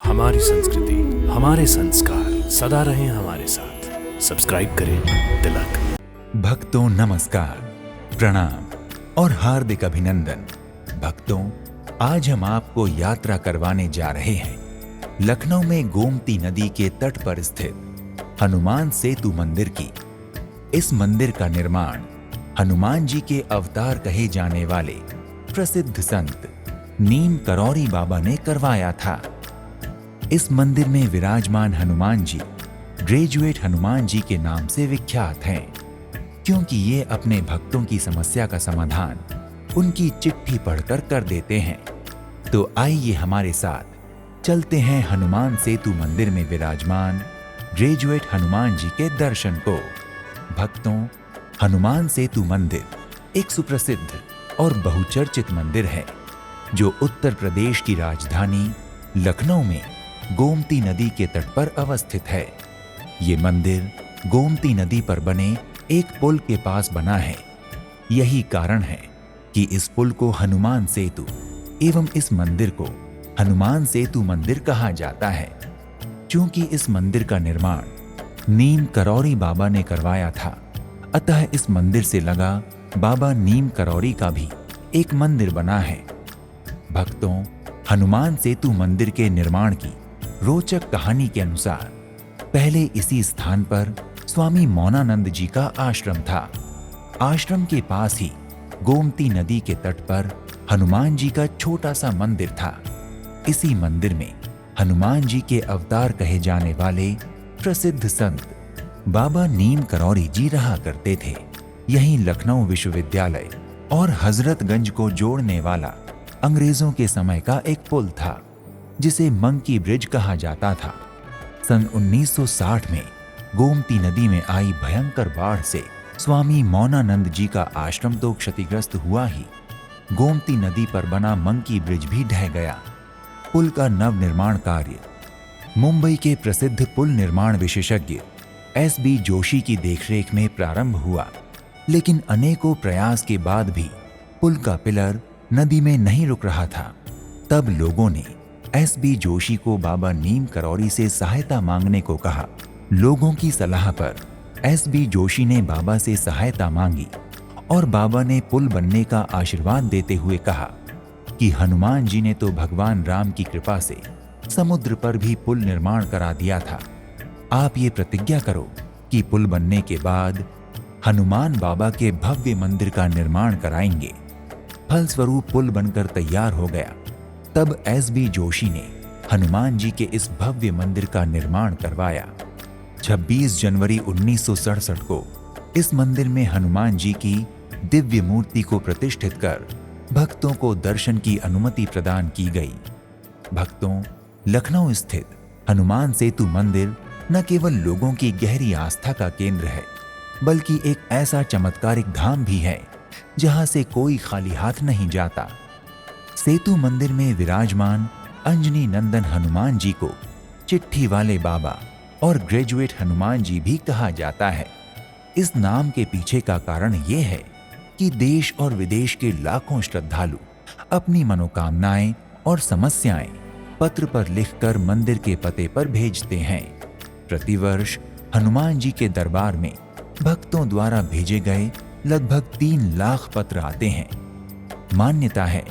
हमारी संस्कृति, हमारे संस्कार सदा रहें हमारे साथ। सब्सक्राइब करें तिलक। भक्तों नमस्कार, प्रणाम और हार्दिक अभिनंदन। भक्तों, आज हम आपको यात्रा करवाने जा रहे हैं लखनऊ में गोमती नदी के तट पर स्थित हनुमान सेतु मंदिर की। इस मंदिर का निर्माण हनुमान जी के अवतार कहे जाने वाले प्रसिद्ध संत नीम करौरी बाबा ने करवाया था। इस मंदिर में विराजमान हनुमान जी ग्रेजुएट हनुमान जी के नाम से विख्यात हैं, क्योंकि ये अपने भक्तों की समस्या का समाधान उनकी चिट्ठी पढ़कर कर देते हैं। तो आइए हमारे साथ चलते हैं हनुमान सेतु मंदिर में विराजमान ग्रेजुएट हनुमान जी के दर्शन को। भक्तों, हनुमान सेतु मंदिर एक सुप्रसिद्ध और बहुचर्चित मंदिर है जो उत्तर प्रदेश की राजधानी लखनऊ में गोमती नदी के तट पर अवस्थित है। ये मंदिर गोमती नदी पर बने एक पुल के पास बना है। यही कारण है कि इस पुल को हनुमान सेतु एवं इस मंदिर को हनुमान सेतु मंदिर कहा जाता है। क्योंकि इस मंदिर का निर्माण नीम करौरी बाबा ने करवाया था, अतः इस मंदिर से लगा बाबा नीम करौरी का भी एक मंदिर बना है। भक्तों, हनुमान सेतु मंदिर के निर्माण की रोचक कहानी के अनुसार पहले इसी स्थान पर स्वामी मौनानंद जी का आश्रम था। आश्रम के पास ही गोमती नदी के तट पर हनुमान जी का छोटा सा मंदिर था। इसी मंदिर में हनुमान जी के अवतार कहे जाने वाले प्रसिद्ध संत बाबा नीम करौरी जी रहा करते थे। यहीं लखनऊ विश्वविद्यालय और हजरतगंज को जोड़ने वाला अंग्रेजों के समय का एक पुल था, जिसे मंकी ब्रिज कहा जाता था। सन 1960 में गोमती नदी में आई भयंकर बाढ़ से स्वामी मौनानंद जी का आश्रम तो क्षतिग्रस्त हुआ ही, गोमती नदी पर बना मंकी ब्रिज भी ढह गया। पुल का नवनिर्माण कार्य मुंबई के प्रसिद्ध पुल निर्माण विशेषज्ञ एस.बी. जोशी की देखरेख में प्रारंभ हुआ, लेकिन अनेकों प्रयास के बाद भी पुल का पिलर नदी में नहीं रुक रहा था। तब लोगों ने एस.बी. जोशी को बाबा नीम करौरी से सहायता मांगने को कहा। लोगों की सलाह पर एस.बी. जोशी ने बाबा से सहायता मांगी और बाबा ने पुल बनने का आशीर्वाद देते हुए कहा कि हनुमान जी ने तो भगवान राम की कृपा से समुद्र पर भी पुल निर्माण करा दिया था। आप ये प्रतिज्ञा करो कि पुल बनने के बाद हनुमान बाबा के भव्य मंदिर का निर्माण कराएंगे। फलस्वरूप पुल बनकर तैयार हो गया। तब एस.बी. जोशी ने हनुमान जी के इस भव्य मंदिर का निर्माण करवाया। 26 जनवरी 1967 को इस मंदिर में हनुमान जी की दिव्य मूर्ति को प्रतिष्ठित कर भक्तों को दर्शन की अनुमति प्रदान की गई। भक्तों, लखनऊ स्थित हनुमान सेतु मंदिर न केवल लोगों की गहरी आस्था का केंद्र है, बल्कि एक ऐसा चमत्कारिक धाम भी है जहां से कोई खाली हाथ नहीं जाता। सेतु मंदिर में विराजमान अंजनी नंदन हनुमान जी को चिट्ठी वाले बाबा और ग्रेजुएट हनुमान जी भी कहा जाता है। इस नाम के पीछे का कारण ये है कि देश और विदेश के लाखों श्रद्धालु अपनी मनोकामनाएं और समस्याएं पत्र पर लिखकर मंदिर के पते पर भेजते हैं। प्रतिवर्ष हनुमान जी के दरबार में भक्तों द्वारा भेजे गए लगभग 3 लाख पत्र आते हैं। मान्यता है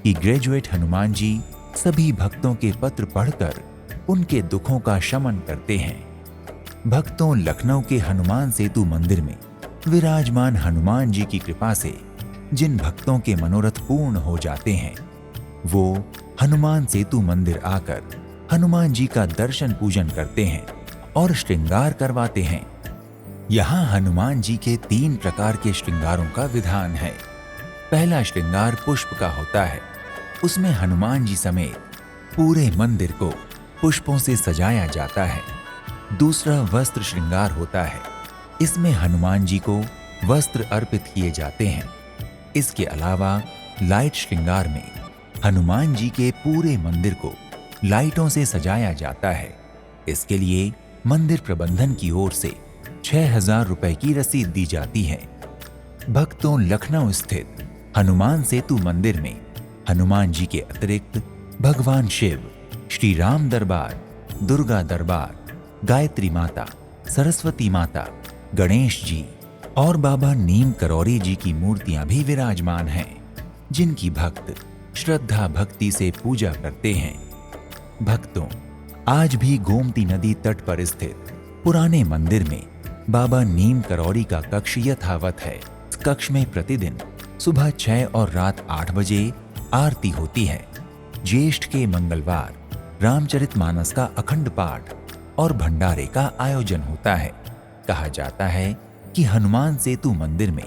कि ग्रेजुएट हनुमान जी सभी भक्तों के पत्र पढ़कर उनके दुखों का शमन करते हैं। भक्तों, लखनऊ के हनुमान सेतु मंदिर में विराजमान हनुमान जी की कृपा से जिन भक्तों के मनोरथ पूर्ण हो जाते हैं, वो हनुमान सेतु मंदिर आकर हनुमान जी का दर्शन पूजन करते हैं और श्रृंगार करवाते हैं। यहाँ हनुमान जी के 3 प्रकार के श्रृंगारों का विधान है। पहला श्रृंगार पुष्प का होता है। उसमें हनुमान जी समेत पूरे मंदिर को पुष्पों से सजाया जाता है। दूसरा वस्त्र श्रृंगार होता है। इसमें हनुमान जी को वस्त्र अर्पित किए जाते हैं। इसके अलावा लाइट श्रृंगार में हनुमान जी के पूरे मंदिर को लाइटों से सजाया जाता है। इसके लिए मंदिर प्रबंधन की ओर से 6,000 रुपए की रसीद दी जाती है। भक्तों, लखनऊ स्थित हनुमान सेतु मंदिर में हनुमान जी के अतिरिक्त भगवान शिव, श्री राम दरबार, दुर्गा दरबार, गायत्री माता, सरस्वती माता, गणेश जी और बाबा नीम करौरी जी की मूर्तियां भी विराजमान हैं, जिनकी भक्त श्रद्धा भक्ति से पूजा करते हैं। भक्तों, आज भी गोमती नदी तट पर स्थित पुराने मंदिर में बाबा नीम करौरी का कक्ष यथावत है। इस कक्ष में प्रतिदिन सुबह 6 और रात 8 बजे आरती होती है। ज्येष्ठ के मंगलवार रामचरितमानस का अखंड पाठ और भंडारे का आयोजन होता है। कहा जाता है कि हनुमान सेतु मंदिर में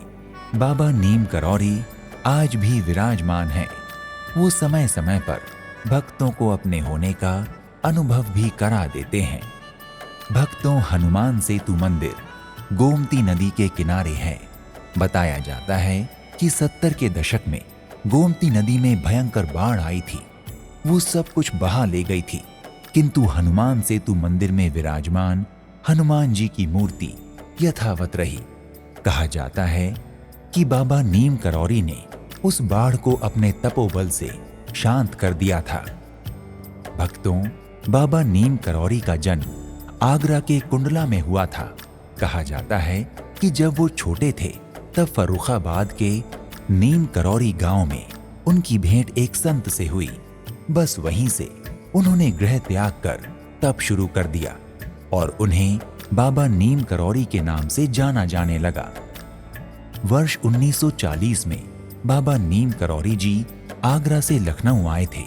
बाबा नीम करौरी आज भी विराजमान है। वो समय समय पर भक्तों को अपने होने का अनुभव भी करा देते हैं। भक्तों, हनुमान सेतु मंदिर गोमती नदी के किनारे है। बताया जाता है कि 70 के दशक में गोमती नदी में भयंकर बाढ़ आई थी। वो सब कुछ बहा ले गई थी, किंतु हनुमान सेतु मंदिर में विराजमान हनुमान जी की मूर्ति यथावत रही। कहा जाता है कि बाबा नीम करौरी ने उस बाढ़ को अपने तपोबल से शांत कर दिया था। भक्तों, बाबा नीम करौरी का जन्म आगरा के कुंडला में हुआ था। कहा जाता है कि जब वो छोटे थे तब फर्रुखाबाद के नीम करौरी गांव में उनकी भेंट एक संत से हुई। बस वहीं से उन्होंने गृह त्याग कर तप शुरू कर दिया और उन्हें बाबा नीम करौरी के नाम से जाना जाने लगा। वर्ष 1940 में बाबा नीम करौरी जी आगरा से लखनऊ आए थे।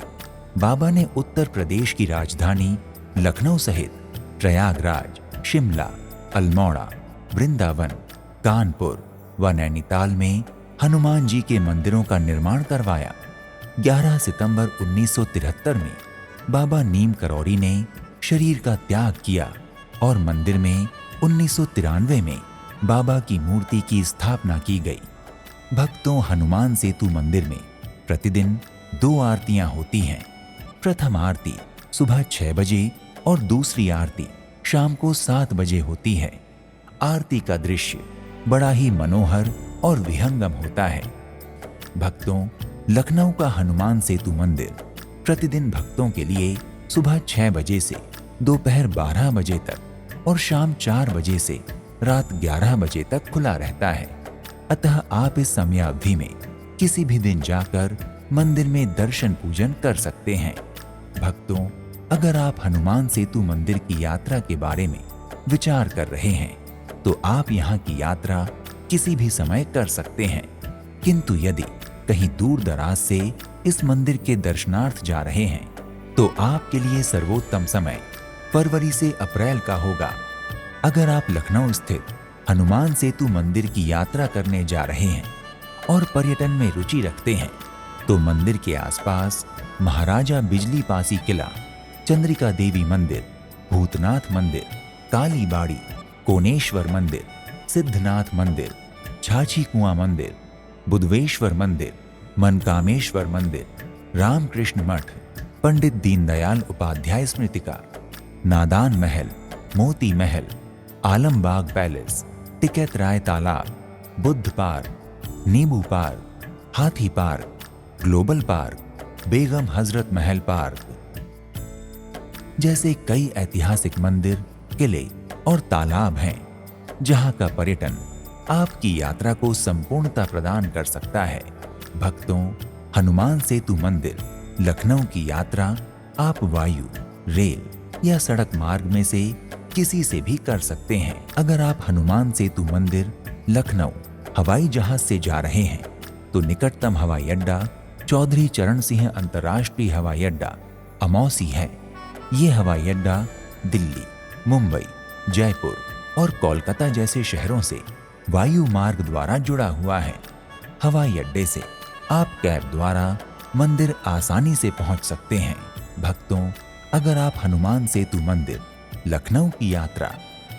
बाबा ने उत्तर प्रदेश की राजधानी लखनऊ सहित प्रयागराज, शिमला, अल्मोड़ा, वृंदावन, कानपुर व नैनीताल में हनुमान जी के मंदिरों का निर्माण करवाया। 11 सितंबर 1973 में बाबा नीम करौरी ने शरीर का त्याग किया और मंदिर में 1993 में बाबा की मूर्ति की स्थापना की गई। भक्तों, हनुमान सेतु मंदिर में प्रतिदिन 2 आरतियां होती हैं। प्रथम आरती सुबह 6 बजे और दूसरी आरती शाम को 7 बजे होती है। आरती का दृश्य बड़ा ही मनोहर और विहंगम होता है। भक्तों, लखनऊ का हनुमान सेतु मंदिर प्रतिदिन भक्तों के लिए सुबह 6 बजे से दोपहर 12 बजे तक और शाम 4 बजे से रात 11 बजे तक खुला रहता है। अतः आप इस समयावधि में किसी भी दिन जाकर मंदिर में दर्शन पूजन कर सकते हैं। भक्तों, अगर आप हनुमान सेतु मंदिर की यात्रा के बारे में विचार कर रहे हैं तो आप यहाँ की यात्रा किसी भी समय कर सकते हैं, किंतु यदि कहीं दूर दराज से इस मंदिर के दर्शनार्थ जा रहे हैं तो आपके लिए सर्वोत्तम समय फरवरी से अप्रैल का होगा। अगर आप लखनऊ स्थित हनुमान सेतु मंदिर की यात्रा करने जा रहे हैं और पर्यटन में रुचि रखते हैं तो मंदिर के आसपास महाराजा बिजली पासी किला, चंद्रिका देवी मंदिर, भूतनाथ मंदिर, काली बाड़ी, कोनेश्वर मंदिर, सिद्धनाथ मंदिर, छाछी कुआं मंदिर, बुधवेश्वर मंदिर, मनकामेश्वर मंदिर, रामकृष्ण मठ, पंडित दीनदयाल उपाध्याय स्मृतिका, नादान महल, मोती महल, आलमबाग पैलेस, टिकैत राय तालाब, बुद्ध पार्क, नींबू पार्क, हाथी park, global park, Begum Hazrat Mahal park जैसे कई ऐतिहासिक मंदिर, किले और तालाब हैं, जहां का पर्यटन आपकी यात्रा को संपूर्णता प्रदान कर सकता है। भक्तों, हनुमान सेतु मंदिर लखनऊ की यात्रा आप वायु, रेल या सड़क मार्ग में से किसी से भी कर सकते हैं। अगर आप हनुमान सेतु मंदिर लखनऊ हवाई जहाज से जा रहे हैं तो निकटतम हवाई अड्डा चौधरी चरण सिंह अंतर्राष्ट्रीय हवाई अड्डा अमौसी है। ये हवाई अड्डा दिल्ली, मुंबई, जयपुर और कोलकाता जैसे शहरों से वायु मार्ग द्वारा जुड़ा हुआ है। हवाई अड्डे से आप कैब द्वारा मंदिर आसानी से पहुंच सकते हैं। भक्तों, अगर आप हनुमान सेतु मंदिर लखनऊ की यात्रा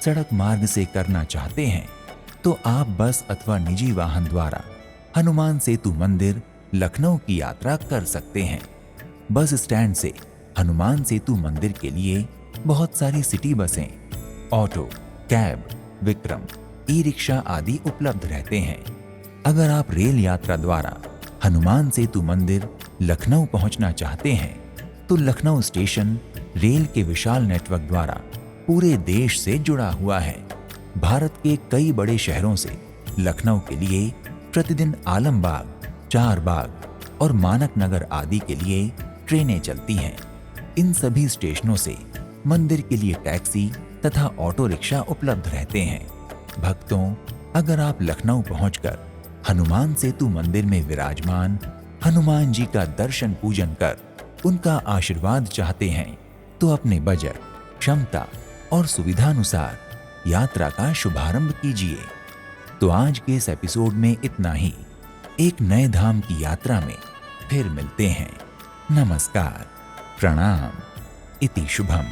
सड़क मार्ग से करना चाहते हैं तो आप बस अथवा निजी वाहन द्वारा हनुमान सेतु मंदिर लखनऊ की यात्रा कर सकते हैं। बस स्टैंड से हनुमान सेतु मंदिर के लिए बहुत सारी सिटी बसें, auto, cab, Vikram, e rickshaw आदि उपलब्ध रहते हैं। अगर आप रेल यात्रा द्वारा हनुमान सेतु मंदिर लखनऊ पहुंचना चाहते हैं तो लखनऊ स्टेशन रेल के विशाल नेटवर्क द्वारा पूरे देश से जुड़ा हुआ है। भारत के कई बड़े शहरों से लखनऊ के लिए प्रतिदिन आलमबाग, चारबाग और मानक नगर आदि के लिए ट्रेनें चलती हैं। इन सभी स्टेशनों से मंदिर के लिए टैक्सी तथा ऑटो रिक्शा उपलब्ध रहते हैं। भक्तों, अगर आप लखनऊ पहुंचकर हनुमान सेतु मंदिर में विराजमान हनुमान जी का दर्शन पूजन कर उनका आशीर्वाद चाहते हैं तो अपने बजट, क्षमता और सुविधानुसार यात्रा का शुभारंभ कीजिए। तो आज के इस एपिसोड में इतना ही। एक नए धाम की यात्रा में फिर मिलते हैं। नमस्कार, प्रणाम, इति शुभम।